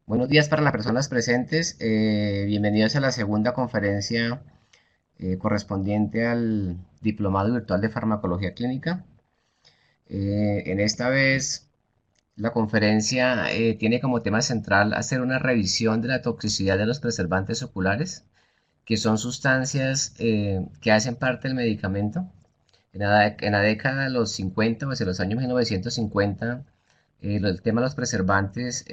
Buenos días para las personas presentes. Bienvenidos a la segunda conferencia correspondiente al Diplomado Virtual de Farmacología Clínica. En esta vez, la conferencia tiene como tema central hacer una revisión de la toxicidad de los preservantes oculares, que son sustancias que hacen parte del medicamento. En la década de los 50 o hacia los años 1950, el tema de los preservantes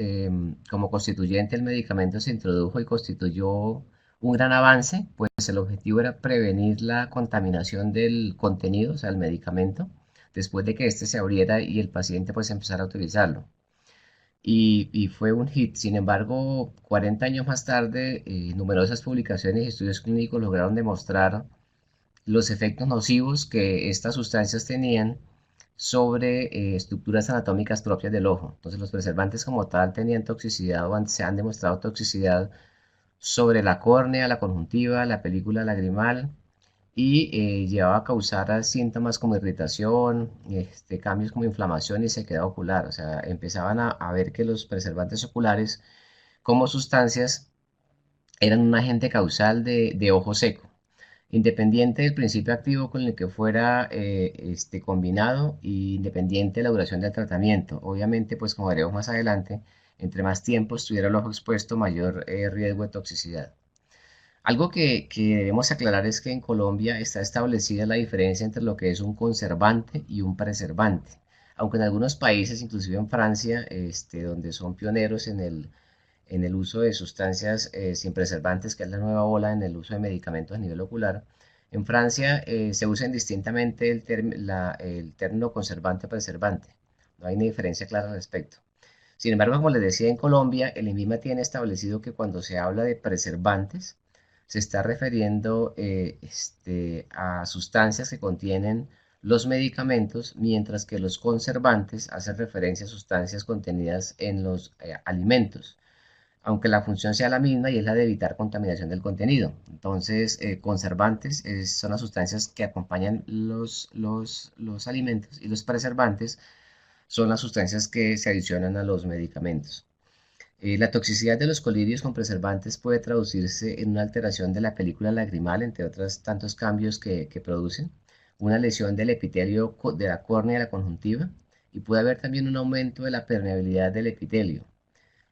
como constituyente del medicamento se introdujo y constituyó un gran avance, pues el objetivo era prevenir la contaminación del contenido, o sea, el medicamento, después de que éste se abriera y el paciente pues empezara a utilizarlo. Y fue un hit. Sin embargo, 40 años más tarde, numerosas publicaciones y estudios clínicos lograron demostrar los efectos nocivos que estas sustancias tenían sobre estructuras anatómicas propias del ojo. Entonces los preservantes como tal tenían toxicidad o se han demostrado toxicidad sobre la córnea, la conjuntiva, la película lagrimal y llevaba a causar síntomas como irritación, cambios como inflamación y sequedad ocular. O sea, empezaban a ver que los preservantes oculares como sustancias eran un agente causal de ojo seco independiente del principio activo con el que fuera combinado y independiente de la duración del tratamiento. Obviamente, pues como veremos más adelante, entre más tiempo estuviera el ojo expuesto, mayor riesgo de toxicidad. Algo que debemos aclarar es que en Colombia está establecida la diferencia entre lo que es un conservante y un preservante. Aunque en algunos países, inclusive en Francia, donde son pioneros en el uso de sustancias sin preservantes, que es la nueva ola en el uso de medicamentos a nivel ocular. En Francia se usa indistintamente el término conservante-preservante. No hay una diferencia clara al respecto. Sin embargo, como les decía, en Colombia el INVIMA tiene establecido que cuando se habla de preservantes, se está refiriendo a sustancias que contienen los medicamentos, mientras que los conservantes hacen referencia a sustancias contenidas en los alimentos aunque la función sea la misma y es la de evitar contaminación del contenido. Entonces, conservantes son las sustancias que acompañan los alimentos y los preservantes son las sustancias que se adicionan a los medicamentos. La toxicidad de los colidios con preservantes puede traducirse en una alteración de la película lagrimal, entre otros tantos cambios que producen, una lesión del epitelio de la córnea y la conjuntiva, y puede haber también un aumento de la permeabilidad del epitelio.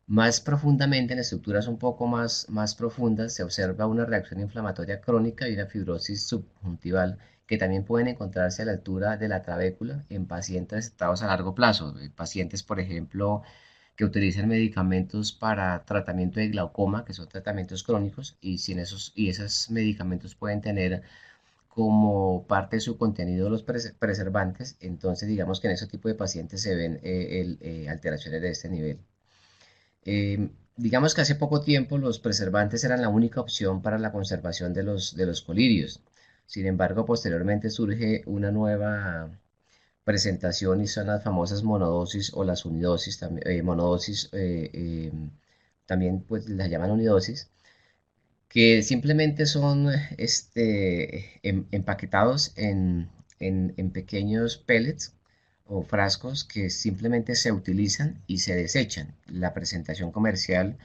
Más profundamente, en estructuras un poco más profundas, se observa una reacción inflamatoria crónica y una fibrosis subjuntival que también pueden encontrarse a la altura de la trabécula en pacientes tratados a largo plazo. Pacientes, por ejemplo, que utilizan medicamentos para tratamiento de glaucoma, que son tratamientos crónicos, y, sin esos medicamentos pueden tener como parte de su contenido los preservantes, entonces digamos que en ese tipo de pacientes se ven alteraciones de este nivel. Digamos que hace poco tiempo los preservantes eran la única opción para la conservación de los colidios. Sin embargo, posteriormente surge una nueva presentación y son las famosas monodosis o las unidosis, monodosis, también pues las llaman unidosis, que simplemente son empaquetados en pequeños pellets o frascos que simplemente se utilizan y se desechan. La presentación comercial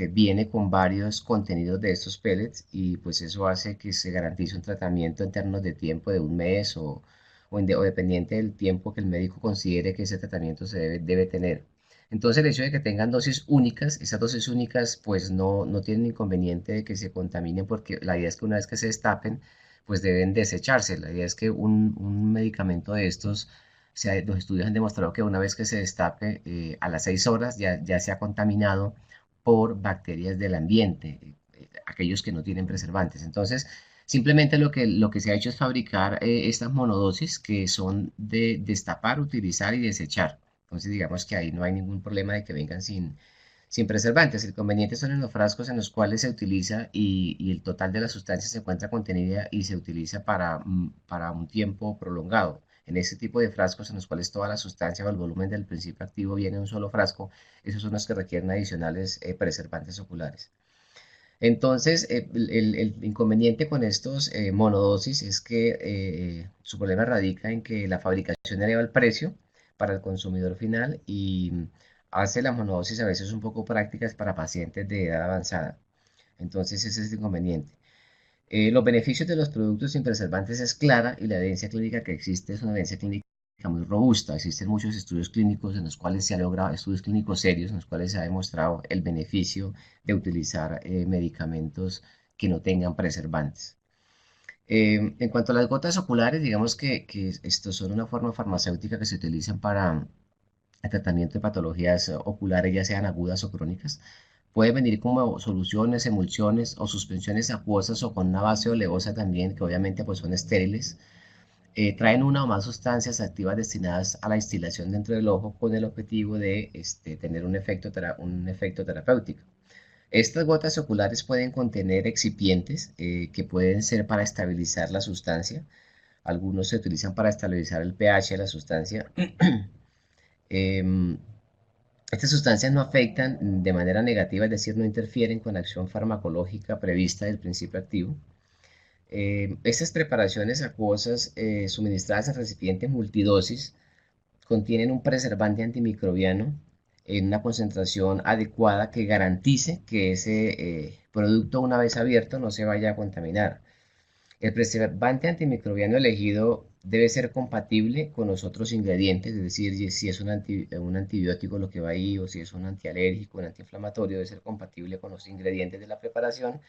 viene con varios contenidos de estos pellets y pues eso hace que se garantice un tratamiento en términos de tiempo de un mes o dependiente del tiempo que el médico considere que ese tratamiento se debe tener. Entonces el hecho de que tengan dosis únicas, esas dosis únicas pues no tienen inconveniente de que se contaminen porque la idea es que una vez que se destapen pues deben desecharse. La idea es que un medicamento de estos, los estudios han demostrado que una vez que se destape a las 6 horas ya se ha contaminado por bacterias del ambiente, aquellos que no tienen preservantes. Entonces, simplemente lo que se ha hecho es fabricar estas monodosis que son de destapar, utilizar y desechar. Entonces, digamos que ahí no hay ningún problema de que vengan sin preservantes. El inconveniente son en los frascos en los cuales se utiliza y el total de la sustancia se encuentra contenida y se utiliza para un tiempo prolongado. En este tipo de frascos en los cuales toda la sustancia o el volumen del principio activo viene en un solo frasco, esos son los que requieren adicionales preservantes oculares. Entonces, el inconveniente con estos monodosis es que su problema radica en que la fabricación eleva el precio para el consumidor final y hace las monodosis a veces un poco prácticas para pacientes de edad avanzada. Entonces ese es el inconveniente. Los beneficios de los productos sin preservantes es clara y la evidencia clínica que existe es una evidencia clínica muy robusta. Existen muchos estudios clínicos en los cuales se ha logrado, estudios clínicos serios, en los cuales se ha demostrado el beneficio de utilizar medicamentos que no tengan preservantes. En cuanto a las gotas oculares, digamos que estos son una forma farmacéutica que se utilizan para el tratamiento de patologías oculares, ya sean agudas o crónicas. Puede venir como soluciones, emulsiones o suspensiones acuosas o con una base oleosa también, que obviamente pues son estériles. Traen una o más sustancias activas destinadas a la instilación dentro del ojo con el objetivo de tener un efecto terapéutico. Estas gotas oculares pueden contener excipientes que pueden ser para estabilizar la sustancia. Algunos se utilizan para estabilizar el pH de la sustancia. Em, Estas sustancias no afectan de manera negativa, es decir, no interfieren con la acción farmacológica prevista del principio activo. Estas preparaciones acuosas suministradas en recipientes multidosis contienen un preservante antimicrobiano en una concentración adecuada que garantice que ese producto, una vez abierto, no se vaya a contaminar. El preservante antimicrobiano elegido debe ser compatible con los otros ingredientes, es decir, si es un antibiótico lo que va ahí o si es un antialérgico, un antiinflamatorio, debe ser compatible con los ingredientes de la preparación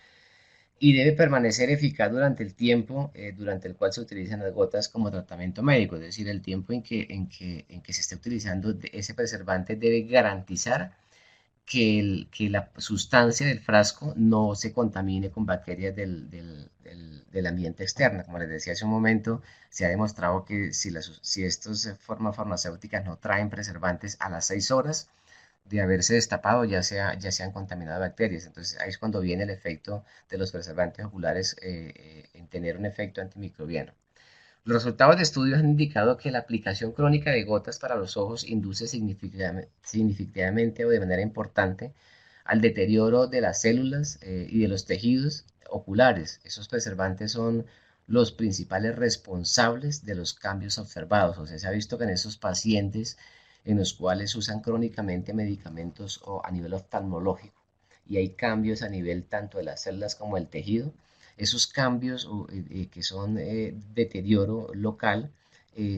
y debe permanecer eficaz durante el tiempo durante el cual se utilizan las gotas como tratamiento médico, es decir, el tiempo en que se esté utilizando ese preservante debe garantizar que la sustancia del frasco no se contamine con bacterias del ambiente externo. Como les decía hace un momento, se ha demostrado que si estas formas farmacéuticas no traen preservantes a las 6 horas de haberse destapado, ya se han contaminado bacterias. Entonces ahí es cuando viene el efecto de los preservantes oculares en tener un efecto antimicrobiano. Los resultados de estudios han indicado que la aplicación crónica de gotas para los ojos induce significativamente o de manera importante al deterioro de las células y de los tejidos oculares. Esos preservantes son los principales responsables de los cambios observados. O sea, se ha visto que en esos pacientes en los cuales usan crónicamente medicamentos o a nivel oftalmológico y hay cambios a nivel tanto de las células como del tejido, esos cambios que son deterioro local,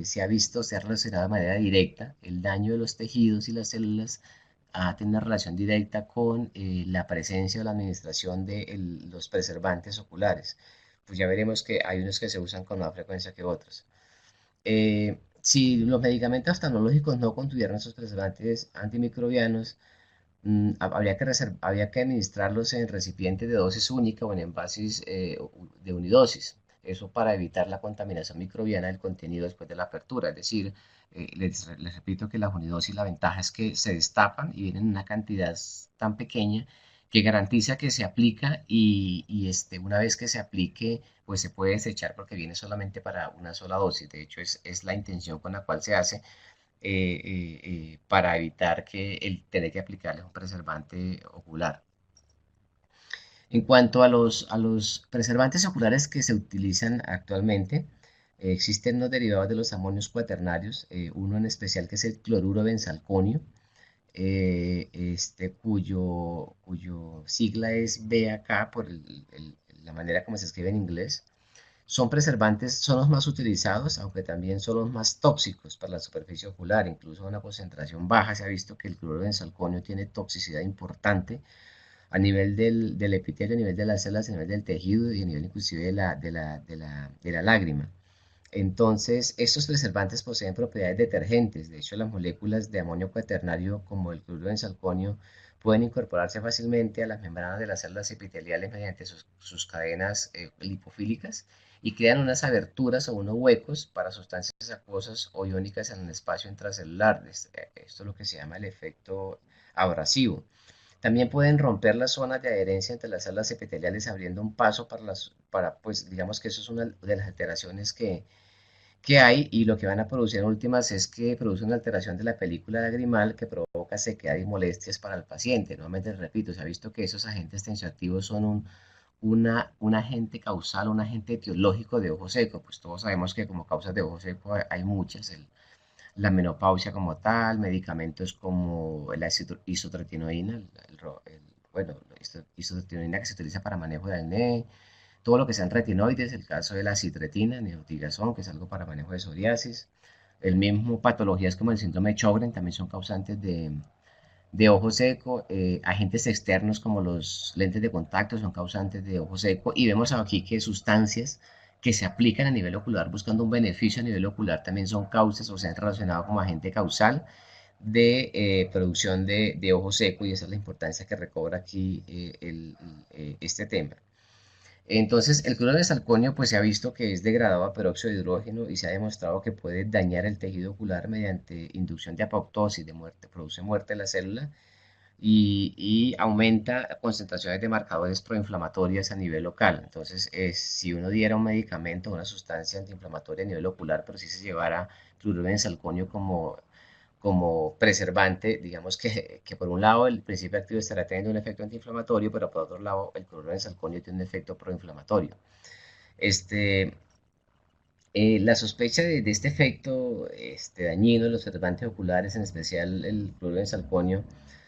se ha visto, se ha relacionado de manera directa el daño de los tejidos y las células a tener una relación directa con la presencia o la administración de los preservantes oculares. Pues ya veremos que hay unos que se usan con más frecuencia que otros. Si los medicamentos oftalmológicos no contuvieran esos preservantes antimicrobianos, habría que administrarlos en recipientes de dosis única o en envases de unidosis. Eso para evitar la contaminación microbiana del contenido después de la apertura. Es decir, les repito que las unidosis, la ventaja es que se destapan y vienen en una cantidad tan pequeña que garantiza que se aplica y una vez que se aplique, pues se puede desechar porque viene solamente para una sola dosis. De hecho, es la intención con la cual se hace para evitar que el tener que aplicarle un preservante ocular. En cuanto a los preservantes oculares que se utilizan actualmente, existen unos derivados de los amonios cuaternarios, uno en especial que es el cloruro benzalconio, cuyo sigla es BAK por la manera como se escribe en inglés. Son preservantes, son los más utilizados, aunque también son los más tóxicos para la superficie ocular. Incluso a una concentración baja se ha visto que el cloruro de benzalconio tiene toxicidad importante a nivel del epitelio, a nivel de las células, a nivel del tejido y a nivel inclusive de la lágrima. Entonces, estos preservantes poseen propiedades detergentes. De hecho, las moléculas de amonio cuaternario, como el cloruro de benzalconio, pueden incorporarse fácilmente a las membranas de las células epiteliales mediante sus cadenas lipofílicas y crean unas aberturas o unos huecos para sustancias acuosas o iónicas en el espacio intracelular. Esto es lo que se llama el efecto abrasivo. También pueden romper las zonas de adherencia entre las células epiteliales abriendo un paso pues digamos que eso es una de las alteraciones que hay y lo que van a producir en últimas es que produce una alteración de la película lagrimal que provoca sequedad y molestias para el paciente. Nuevamente repito, se ha visto que esos agentes tensioactivos son un agente causal, un agente etiológico de ojo seco. Pues todos sabemos que como causas de ojo seco hay muchas. la menopausia como tal, medicamentos como la isotretinoína, bueno, la isotretinoína que se utiliza para manejo de acné, todo lo que sean retinoides, el caso de la citretina, neotigazón, que es algo para manejo de psoriasis. El mismo patologías como el síndrome de Sjögren también son causantes de ojo seco. Agentes externos como los lentes de contacto son causantes de ojo seco. Y vemos aquí que sustancias que se aplican a nivel ocular buscando un beneficio a nivel ocular también son causas o se han relacionado como agente causal de producción de ojo seco, y esa es la importancia que recobra aquí este tema. Entonces, el cloruro de salconio pues se ha visto que es degradado a peróxido de hidrógeno y se ha demostrado que puede dañar el tejido ocular mediante inducción de apoptosis, de muerte, produce muerte de la célula y aumenta concentraciones de marcadores proinflamatorias a nivel local. Entonces, si uno diera un medicamento, una sustancia antiinflamatoria a nivel ocular, pero si se llevara cloruro de salconio como preservante, digamos que por un lado el principio activo estará teniendo un efecto antiinflamatorio, pero por otro lado el cloruro de salconio tiene un efecto proinflamatorio. Este, la sospecha de este efecto dañino en los preservantes oculares, en especial el cloruro de salconio,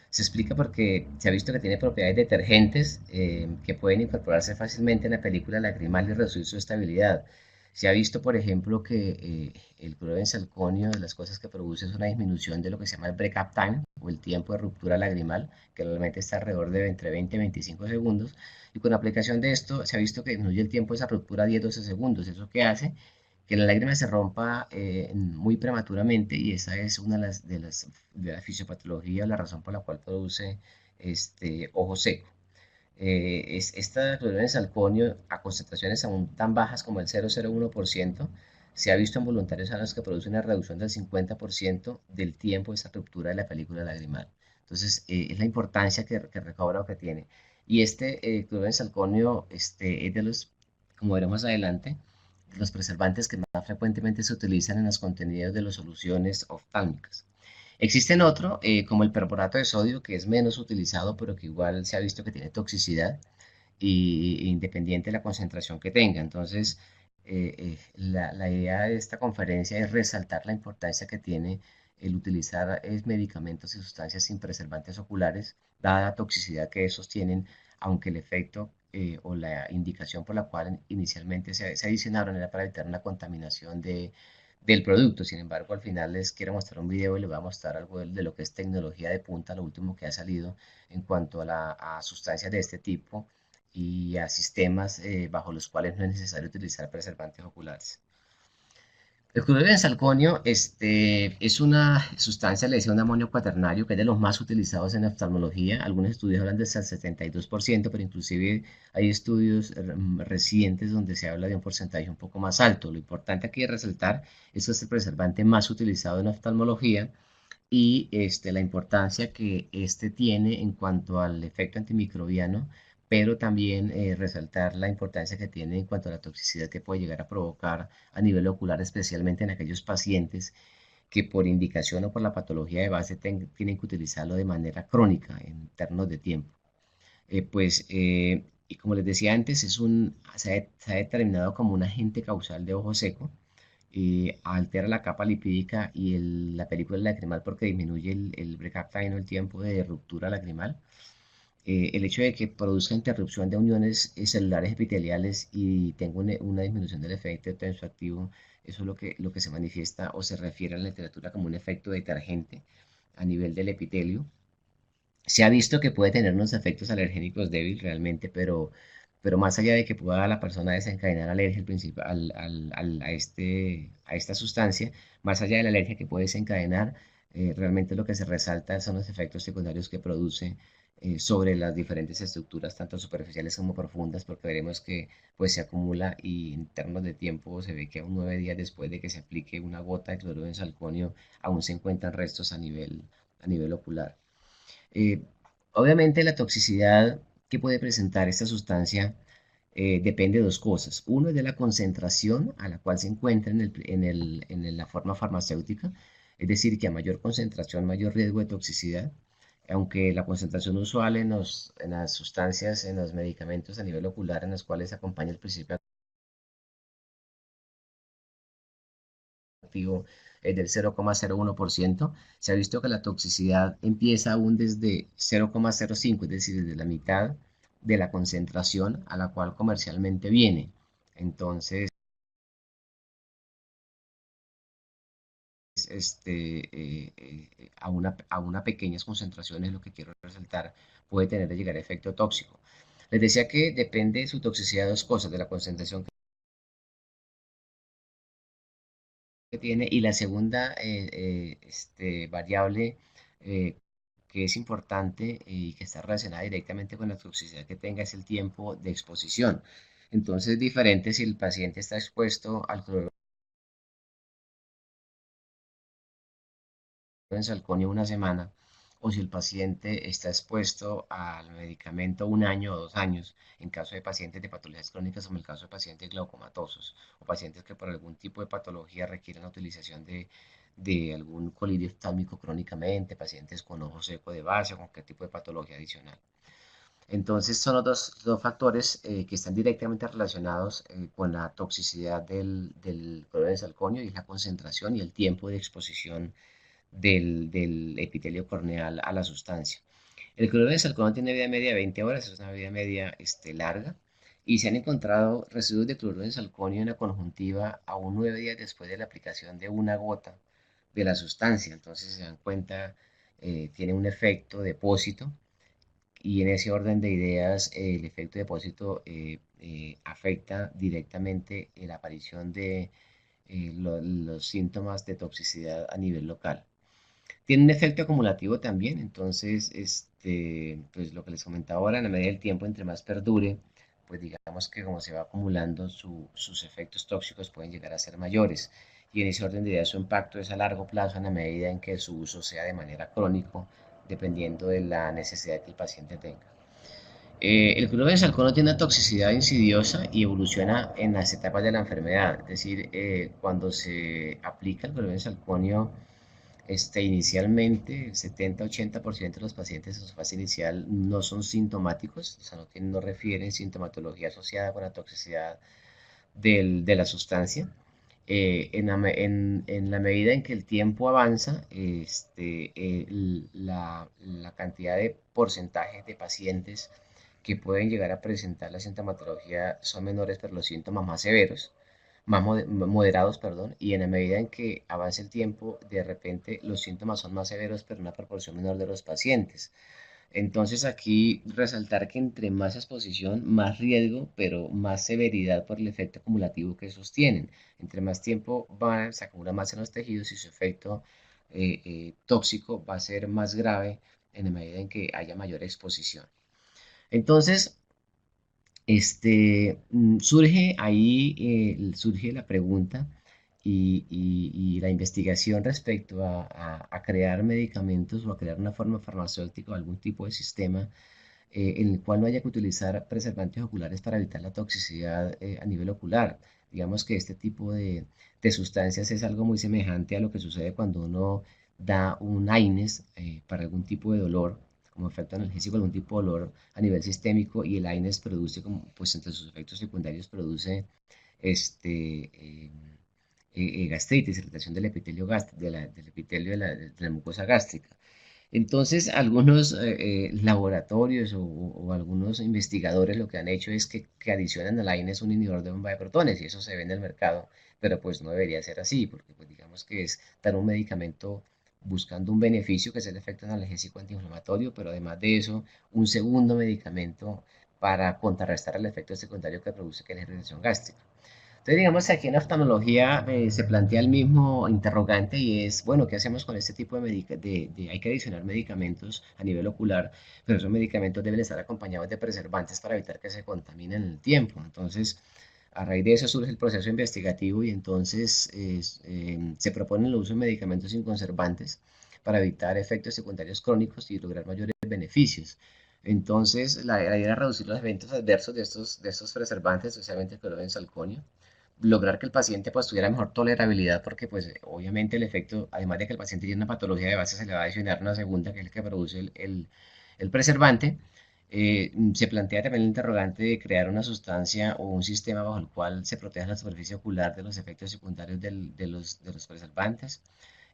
se explica porque se ha visto que tiene propiedades detergentes que pueden incorporarse fácilmente en la película lagrimal y reducir su estabilidad. Se ha visto, por ejemplo, que el cloruro de salconio, de las cosas que produce es una disminución de lo que se llama el break-up time o el tiempo de ruptura lagrimal, que realmente está alrededor de entre 20 y 25 segundos. Y con la aplicación de esto se ha visto que disminuye el tiempo de esa ruptura a 10-12 segundos. ¿Eso qué hace? Que la lágrima se rompa muy prematuramente, y esa es una de la fisiopatología, la razón por la cual produce ojo seco. Esta clorura de salconio a concentraciones aún tan bajas como el 0,01% se ha visto en voluntarios sanos que produce una reducción del 50% del tiempo de esa ruptura de la película lagrimal. Entonces, es la importancia que recobra o que tiene. Y cloruro de salconio es de los, como veremos adelante, de los preservantes que más frecuentemente se utilizan en los contenidos de las soluciones oftálmicas. Existen otros, como el perborato de sodio, que es menos utilizado, pero que igual se ha visto que tiene toxicidad independiente de la concentración que tenga. Entonces, la idea de esta conferencia es resaltar la importancia que tiene el utilizar medicamentos y sustancias sin preservantes oculares, dada la toxicidad que esos tienen, aunque el efecto o la indicación por la cual inicialmente se adicionaron era para evitar una contaminación del producto. Sin embargo, al final les quiero mostrar un video y les voy a mostrar algo de lo que es tecnología de punta, lo último que ha salido en cuanto a sustancias de este tipo y a sistemas bajo los cuales no es necesario utilizar preservantes oculares. El cloruro de salconio es una sustancia, le decía un amonio cuaternario, que es de los más utilizados en oftalmología. Algunos estudios hablan de hasta el 72%, pero inclusive hay estudios recientes donde se habla de un porcentaje un poco más alto. Lo importante aquí de resaltar es que es el preservante más utilizado en oftalmología, y la importancia que este tiene en cuanto al efecto antimicrobiano, pero también resaltar la importancia que tiene en cuanto a la toxicidad que puede llegar a provocar a nivel ocular, especialmente en aquellos pacientes que por indicación o por la patología de base tienen que utilizarlo de manera crónica en términos de tiempo. Y como les decía antes, se ha determinado como un agente causal de ojo seco. Altera la capa lipídica y la película lacrimal porque disminuye el break-up time o el tiempo de ruptura lacrimal. El hecho de que produzca interrupción de uniones celulares epiteliales y tenga una disminución del efecto tensoactivo, eso es lo que se manifiesta o se refiere en la literatura como un efecto detergente a nivel del epitelio. Se ha visto que puede tener unos efectos alergénicos débiles realmente, pero más allá de que pueda la persona desencadenar alergia a esta sustancia, más allá de la alergia que puede desencadenar, realmente lo que se resalta son los efectos secundarios que produce sobre las diferentes estructuras, tanto superficiales como profundas, porque veremos que pues se acumula, y en términos de tiempo se ve que aún 9 días después de que se aplique una gota de cloruro de salconio, aún se encuentran restos a nivel ocular. Eh, Obviamente la toxicidad que puede presentar esta sustancia depende de dos cosas. Uno es de la concentración a la cual se encuentra en la forma farmacéutica, es decir, que a mayor concentración, mayor riesgo de toxicidad, aunque la concentración usual en las sustancias, en los medicamentos a nivel ocular en los cuales acompaña el principio activo es del 0,01%. Se ha visto que la toxicidad empieza aún desde 0,05, es decir, desde la mitad de la concentración a la cual comercialmente viene. Entonces, a una pequeñas concentraciones, lo que quiero resaltar, puede tener de llegar a efecto tóxico. Les decía que depende de su toxicidad de dos cosas, de la concentración que tiene y la segunda variable que es importante y que está relacionada directamente con la toxicidad que tenga es el tiempo de exposición. Entonces es diferente si el paciente está expuesto al cloruro en salconio una semana o si el paciente está expuesto al medicamento un año o 2 años, en caso de pacientes de patologías crónicas, como el caso de pacientes glaucomatosos o pacientes que por algún tipo de patología requieren la utilización de algún colirio oftálmico crónicamente, pacientes con ojo seco de base o con qué tipo de patología adicional. Entonces son los dos factores que están directamente relacionados con la toxicidad del cloruro de salconio y es la concentración y el tiempo de exposición del epitelio corneal a la sustancia. El cloruro de salconio tiene vida media de 20 horas, es una vida media larga, y se han encontrado residuos de cloruro de salconio en la conjuntiva aún 9 días después de la aplicación de una gota de la sustancia. Entonces, se dan cuenta, tiene un efecto depósito, y en ese orden de ideas, el efecto depósito afecta directamente la aparición de los síntomas de toxicidad a nivel local. Tiene un efecto acumulativo también, entonces, pues lo que les comentaba ahora, en la medida del tiempo, entre más perdure, pues digamos que como se va acumulando, sus efectos tóxicos pueden llegar a ser mayores. Y en ese orden de ideas, su impacto es a largo plazo en la medida en que su uso sea de manera crónico, dependiendo de la necesidad que el paciente tenga. El cloruro de salcono tiene una toxicidad insidiosa y evoluciona en las etapas de la enfermedad, es decir, cuando se aplica el cloruro de salconio inicialmente, el 70-80% de los pacientes en su fase inicial no son sintomáticos, o sea, no refieren sintomatología asociada con la toxicidad de la sustancia. En la medida en que el tiempo avanza, la cantidad de porcentaje de pacientes que pueden llegar a presentar la sintomatología son menores, pero los síntomas más severos, más moderados, perdón, y en la medida en que avanza el tiempo, de repente los síntomas son más severos, pero una proporción menor de los pacientes. Entonces aquí resaltar que entre más exposición, más riesgo, pero más severidad por el efecto acumulativo que sostienen. Entre más tiempo se acumula más en los tejidos y su efecto tóxico va a ser más grave en la medida en que haya mayor exposición. Entonces, surge ahí, surge la pregunta y la investigación respecto a crear medicamentos o a crear una forma farmacéutica o algún tipo de sistema en el cual no haya que utilizar preservantes oculares para evitar la toxicidad a nivel ocular. Digamos que este tipo de sustancias es algo muy semejante a lo que sucede cuando uno da un AINES para algún tipo de dolor, como efecto analgésico, algún tipo de dolor a nivel sistémico, y el AINES produce, como, pues entre sus efectos secundarios, produce este, eh, gastritis, irritación del epitelio, del epitelio de la mucosa gástrica. Entonces, algunos laboratorios o algunos investigadores lo que han hecho es que adicionan al AINES un inhibidor de bomba de protones y eso se ve en el mercado, pero pues no debería ser así, porque pues digamos que es dar un medicamento buscando un beneficio que es el efecto analgésico antiinflamatorio, pero además de eso, un segundo medicamento para contrarrestar el efecto secundario que produce, que es la irritación gástrica. Entonces, digamos que aquí en oftalmología se plantea el mismo interrogante y es, bueno, ¿qué hacemos con este tipo de medicamentos? Hay que adicionar medicamentos a nivel ocular, pero esos medicamentos deben estar acompañados de preservantes para evitar que se contaminen en el tiempo. Entonces, a raíz de eso surge el proceso investigativo y entonces se propone el uso de medicamentos sin conservantes para evitar efectos secundarios crónicos y lograr mayores beneficios. Entonces, la idea era reducir los eventos adversos de estos preservantes, especialmente el cloruro en salconio, lograr que el paciente pues tuviera mejor tolerabilidad porque pues obviamente el efecto, además de que el paciente tiene una patología de base, se le va a adicionar una segunda que es el que produce el preservante Se plantea también el interrogante de crear una sustancia o un sistema bajo el cual se proteja la superficie ocular de los efectos secundarios de los preservantes.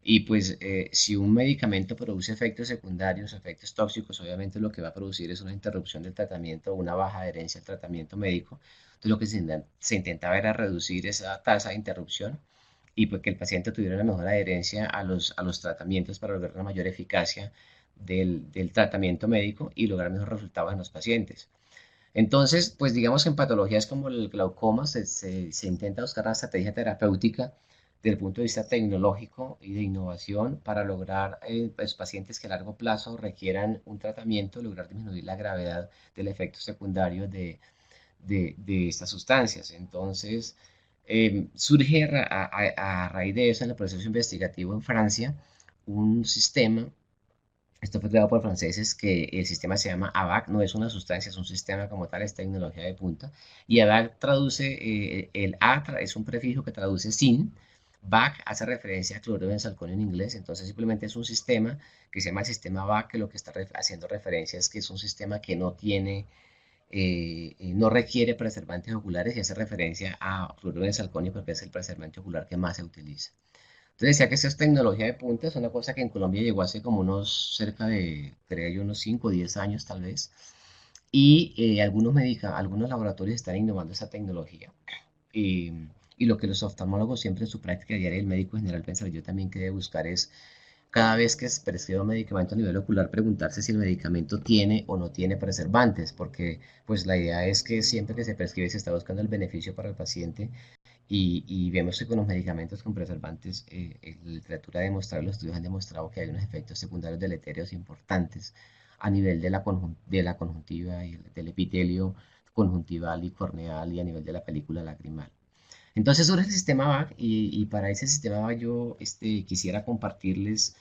Y pues si un medicamento produce efectos secundarios, efectos tóxicos, obviamente lo que va a producir es una interrupción del tratamiento o una baja adherencia al tratamiento médico. Entonces lo que se intentaba era reducir esa tasa de interrupción y pues que el paciente tuviera una mejor adherencia a los tratamientos para lograr una mayor eficacia del tratamiento médico y lograr mejores resultados en los pacientes. Entonces, pues digamos que en patologías como el glaucoma se intenta buscar una estrategia terapéutica desde el punto de vista tecnológico y de innovación para lograr pues, pacientes que a largo plazo requieran un tratamiento, lograr disminuir la gravedad del efecto secundario de estas sustancias. Entonces, surge a raíz de eso en el proceso investigativo en Francia un sistema. Esto fue creado por franceses, que el sistema se llama ABAC, no es una sustancia, es un sistema como tal, es tecnología de punta. Y ABAC traduce, el A es un prefijo que traduce sin, BAC hace referencia a cloruro de benzalconio en inglés, entonces simplemente es un sistema que se llama el sistema BAC, que lo que está haciendo referencia es que es un sistema que no tiene, no requiere preservantes oculares y hace referencia a cloruro de benzalconio porque es el preservante ocular que más se utiliza. Entonces decía que esa es tecnología de punta, es una cosa que en Colombia llegó hace como unos cerca de, creo yo, unos 5 o 10 años tal vez. Y algunos laboratorios están innovando esa tecnología. Y lo que los oftalmólogos siempre en su práctica diaria, el médico general pensaría yo también que debe buscar es, cada vez que se prescribe un medicamento a nivel ocular, preguntarse si el medicamento tiene o no tiene preservantes, porque pues la idea es que siempre que se prescribe se está buscando el beneficio para el paciente y vemos que con los medicamentos con preservantes, la literatura ha demostrado, los estudios han demostrado que hay unos efectos secundarios deletéreos importantes a nivel de la conjuntiva y del epitelio conjuntival y corneal y a nivel de la película lacrimal. Entonces surge el sistema VAC y para ese sistema VAC yo quisiera compartirles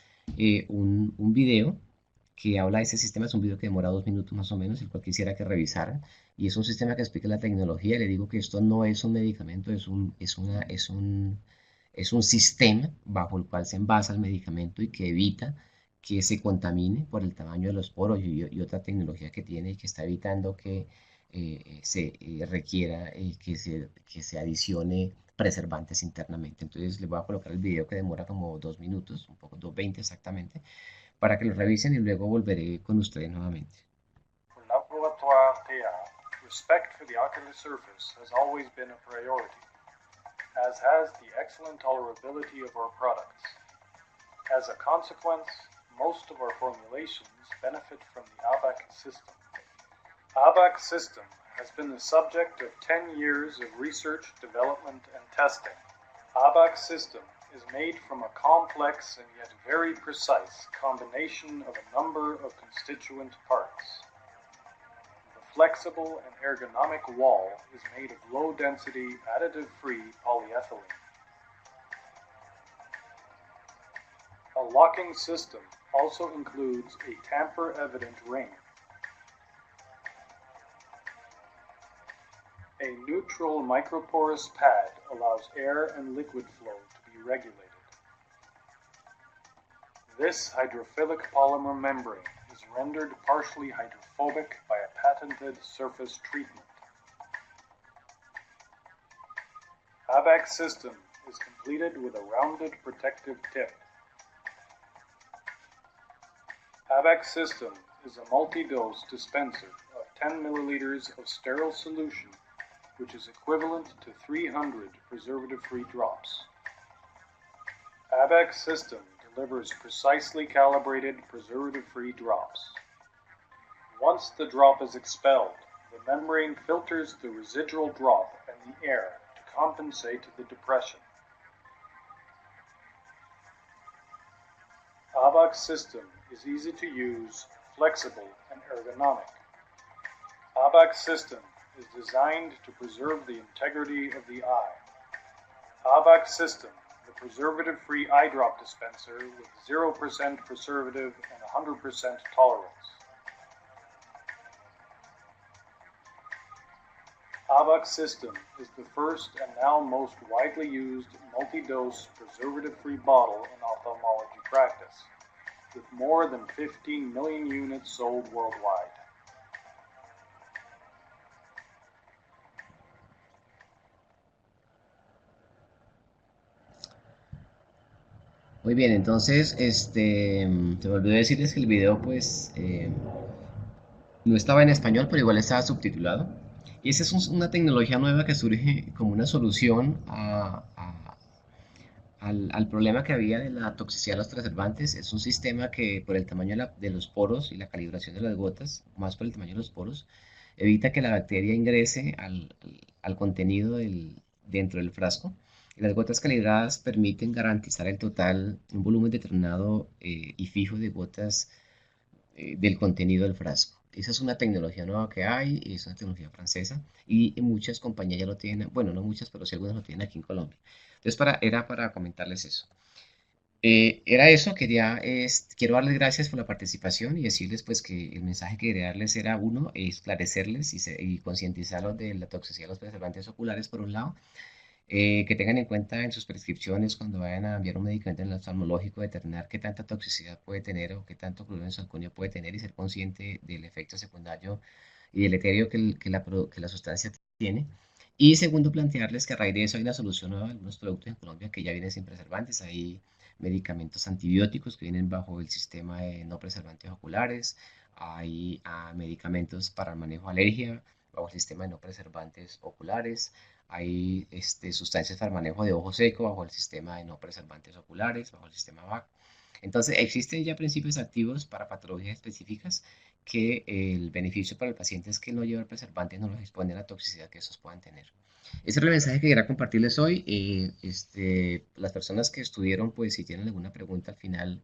un video que habla de ese sistema. Es un video que demora 2 minutos más o menos, el cual quisiera que revisaran. Y es un sistema que explica la tecnología. Le digo que esto no es un medicamento, es un sistema bajo el cual se envasa el medicamento y que evita que se contamine por el tamaño de los poros y otra tecnología que tiene y que está evitando que se requiera que se adicione preservantes internamente. Entonces les voy a colocar el video que demora como 2 minutos, un poco, 2:20 exactamente, para que lo revisen y luego volveré con ustedes nuevamente. For Laboratoire TA, respect for the ocular surface has always been a priority, as has the excellent tolerability of our products. As a consequence, most of our formulations benefit from the ABAC system. ABAC system has been the subject of 10 years of research, development, and testing. ABAC system is made from a complex and yet very precise combination of a number of constituent parts. The flexible and ergonomic wall is made of low-density, additive-free polyethylene. A locking system also includes a tamper-evident ring. A neutral microporous pad allows air and liquid flow to be regulated. This hydrophilic polymer membrane is rendered partially hydrophobic by a patented surface treatment. ABAC system is completed with a rounded protective tip. ABAC system is a multi-dose dispenser of 10 milliliters of sterile solution, which is equivalent to 300 preservative-free drops. ABAC system delivers precisely calibrated preservative-free drops. Once the drop is expelled, the membrane filters the residual drop and the air to compensate the depression. ABAC system is easy to use, flexible, and ergonomic. ABAC system is designed to preserve the integrity of the eye. ABAC system, the preservative-free eye drop dispenser with 0% preservative and 100% tolerance. ABAC system is the first and now most widely used multi-dose preservative-free bottle in ophthalmology practice, with more than 15 million units sold worldwide. Muy bien, entonces, se me olvidó decirles que el video, pues, no estaba en español, pero igual estaba subtitulado. Y esa es una tecnología nueva que surge como una solución al problema que había de la toxicidad de los preservantes. Es un sistema que, por el tamaño de los poros y la calibración de las gotas, más por el tamaño de los poros, evita que la bacteria ingrese al contenido dentro del frasco. Y las gotas calibradas permiten garantizar el total, un volumen determinado y fijo de gotas del contenido del frasco. Esa es una tecnología nueva que hay, es una tecnología francesa y muchas compañías ya lo tienen, bueno, no muchas, pero sí algunas lo tienen aquí en Colombia. Entonces, era para comentarles eso. Era eso, quiero darles gracias por la participación y decirles pues que el mensaje que quería darles era uno, esclarecerles y concientizarlos de la toxicidad de los preservantes oculares por un lado, que tengan en cuenta en sus prescripciones cuando vayan a enviar un medicamento en el oftalmológico, determinar qué tanta toxicidad puede tener o qué tanto cloruro en salcuña puede tener y ser consciente del efecto secundario y deleterio que la sustancia tiene. Y segundo, plantearles que a raíz de eso hay una solución nueva, algunos productos en Colombia que ya vienen sin preservantes, hay medicamentos antibióticos que vienen bajo el sistema de no preservantes oculares, hay medicamentos para el manejo de alergia bajo el sistema de no preservantes oculares, hay sustancias para manejo de ojo seco bajo el sistema de no preservantes oculares, bajo el sistema VAC. Entonces, existen ya principios activos para patologías específicas que el beneficio para el paciente es que no llevar preservantes no los expone a la toxicidad que estos puedan tener. Ese era el mensaje que quería compartirles hoy. Las personas que estuvieron, pues si tienen alguna pregunta al final,